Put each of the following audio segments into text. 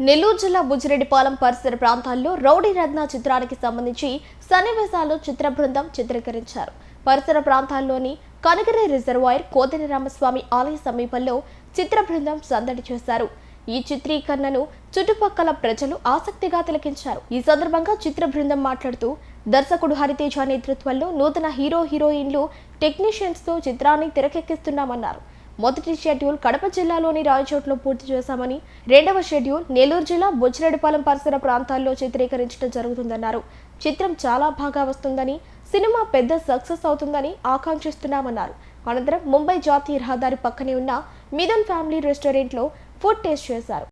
నెల్లూరు జిల్లా బుజ్జిరెడ్డిపాలెం పరిసర ప్రాంతాల్లో రౌడీ రత్న చిత్రానికి సంబంధించి సన్నివేశాలు చిత్ర బృందం చిత్రీకరించారు. పరిసర ప్రాంతాల్లోని కనగిరి రిజర్వాయర్, కోదిన రామస్వామి ఆలయ సమీపంలో చిత్ర బృందం సందడి చేశారు. ఈ చిత్రీకరణను చుట్టుపక్కల ప్రజలు ఆసక్తిగా తిలకించారు. ఈ సందర్భంగా చిత్ర బృందం మాట్లాడుతూ, దర్శకుడు హరితేజ నేతృత్వంలో నూతన హీరోయిన్లు, టెక్నీషియన్స్ తో చిత్రాన్ని తెరకెక్కిస్తున్నామన్నారు. మొదటి షెడ్యూల్ కడప జిల్లాలోని రాయచోట్లో పూర్తి చేశామని, రెండవ షెడ్యూల్ నెల్లూరు జిల్లా బుజ్జిరెడ్డిపాలెం పరిసర ప్రాంతాల్లో చిత్రీకరించడం జరుగుతుందన్నారు. చిత్రం చాలా బాగా వస్తుందని, సినిమా పెద్ద సక్సెస్ అవుతుందని ఆకాంక్షిస్తున్నామన్నారు. అనంతరం ముంబై జాతీయ రహదారి పక్కనే ఉన్న మిథున్ ఫ్యామిలీ రెస్టారెంట్లో ఫుడ్ టేస్ట్ చేశారు.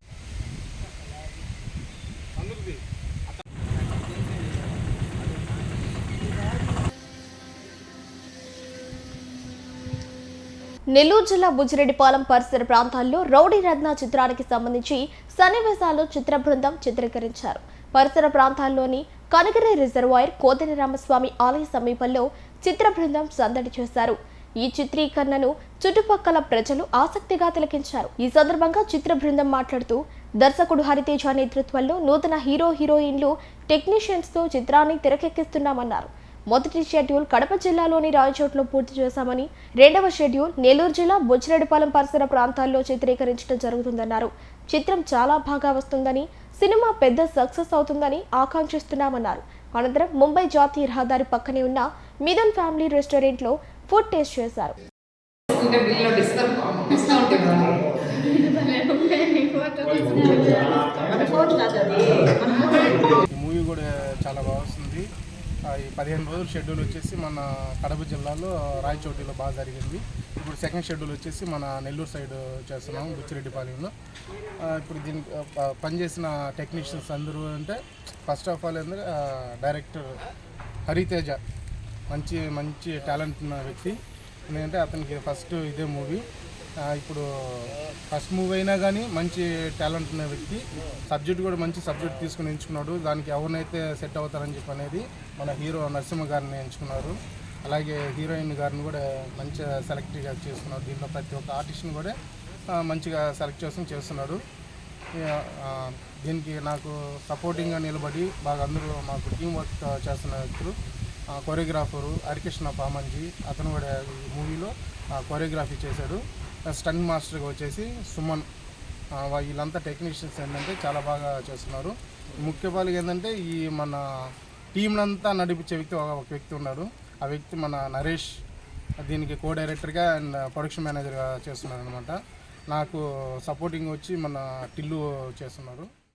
నెల్లూరు జిల్లా బుజ్జిరెడ్డిపాలెం పరిసర ప్రాంతాల్లో రౌడీ రత్న చిత్రానికి సంబంధించి సన్నివేశాలు చిత్ర బృందం చిత్రీకరించారు. పరిసర ప్రాంతాల్లోని కనగిరి రిజర్వాయర్, కోదిన రామస్వామి ఆలయ సమీపంలో చిత్ర బృందం సందడి చేశారు. ఈ చిత్రీకరణను చుట్టుపక్కల ప్రజలు ఆసక్తిగా తిలకించారు. ఈ సందర్భంగా చిత్ర బృందం మాట్లాడుతూ, దర్శకుడు హరితేజ నేతృత్వంలో నూతన హీరోయిన్లు, టెక్నీషియన్స్ తో చిత్రాన్ని తెరకెక్కిస్తున్నామన్నారు. మొదటి షెడ్యూల్ కడప జిల్లాలోని రాయచోట్లో పూర్తి చేశామని, రెండవ షెడ్యూల్ నెల్లూరు జిల్లా బుజ్జిరెడ్డిపాలెం పరిసర ప్రాంతాల్లో చిత్రీకరించడం జరుగుతుందన్నారు. చిత్రం చాలా బాగా వస్తుందని, సినిమా పెద్ద సక్సెస్ అవుతుందని ఆకాంక్షిస్తున్నామన్నారు. అనంతరం ముంబై జాతీయ రహదారి పక్కనే ఉన్న మిథున్ ఫ్యామిలీ రెస్టారెంట్లో ఫుడ్ టేస్ట్ చేశారు. మూవీ కూడా చాలా బాగుంది. ఈ 15 రోజుల షెడ్యూల్ వచ్చేసి మన కడప జిల్లాలో రాయచోటిలో బాగా జరిగింది. ఇప్పుడు సెకండ్ షెడ్యూల్ వచ్చేసి మన నెల్లూరు సైడ్ చేస్తున్నాం, బుచ్చిరెడ్డిపాలెంలో. ఇప్పుడు దీనికి పనిచేసిన టెక్నీషియన్స్ అందరూ అంటే, ఫస్ట్ ఆఫ్ ఆల్ ఏంటంటే డైరెక్టర్ హరితేజ మంచి మంచి టాలెంట్ ఉన్న వ్యక్తి. ఎందుకంటే అతనికి ఫస్ట్ ఇదే మూవీ. ఇప్పుడు ఫస్ట్ మూవీ అయినా కానీ మంచి టాలెంట్ ఉన్న వ్యక్తి. సబ్జెక్ట్ కూడా మంచి సబ్జెక్ట్ తీసుకుని ఎంచుకున్నాడు. దానికి ఎవరినైతే సెట్ అవుతారని చెప్పి అనేది మన హీరో నరసింహ గారిని ఎంచుకున్నారు. అలాగే హీరోయిన్ గారిని కూడా మంచిగా సెలెక్ట్గా చేసుకున్నారు. దీంట్లో ప్రతి ఒక్క ఆర్టిస్ట్ని కూడా మంచిగా సెలెక్ట్ చేస్తున్నాడు. దీనికి నాకు సపోర్టింగ్గా నిలబడి బాగా అందరూ మాకు టీం వర్క్ చేస్తున్న వ్యక్తులు, కొరియోగ్రాఫరు హరికృష్ణ పామంజీ, అతను కూడా ఈ మూవీలో కొరియోగ్రఫీ చేశాడు. స్టంట్ మాస్టర్గా వచ్చేసి సుమన్. వీళ్ళంతా టెక్నీషియన్స్ ఏంటంటే చాలా బాగా చేస్తున్నారు. ముఖ్య పాలుగా ఏంటంటే ఈ మన టీంనంతా నడిపించే వ్యక్తి ఒక వ్యక్తి ఉన్నాడు. ఆ వ్యక్తి మన నరేష్. దీనికి కో డైరెక్టర్గా అండ్ ప్రొడక్షన్ మేనేజర్గా చేస్తున్నాడు అనమాట. నాకు సపోర్టింగ్ వచ్చి మన టిల్లు చేస్తున్నారు.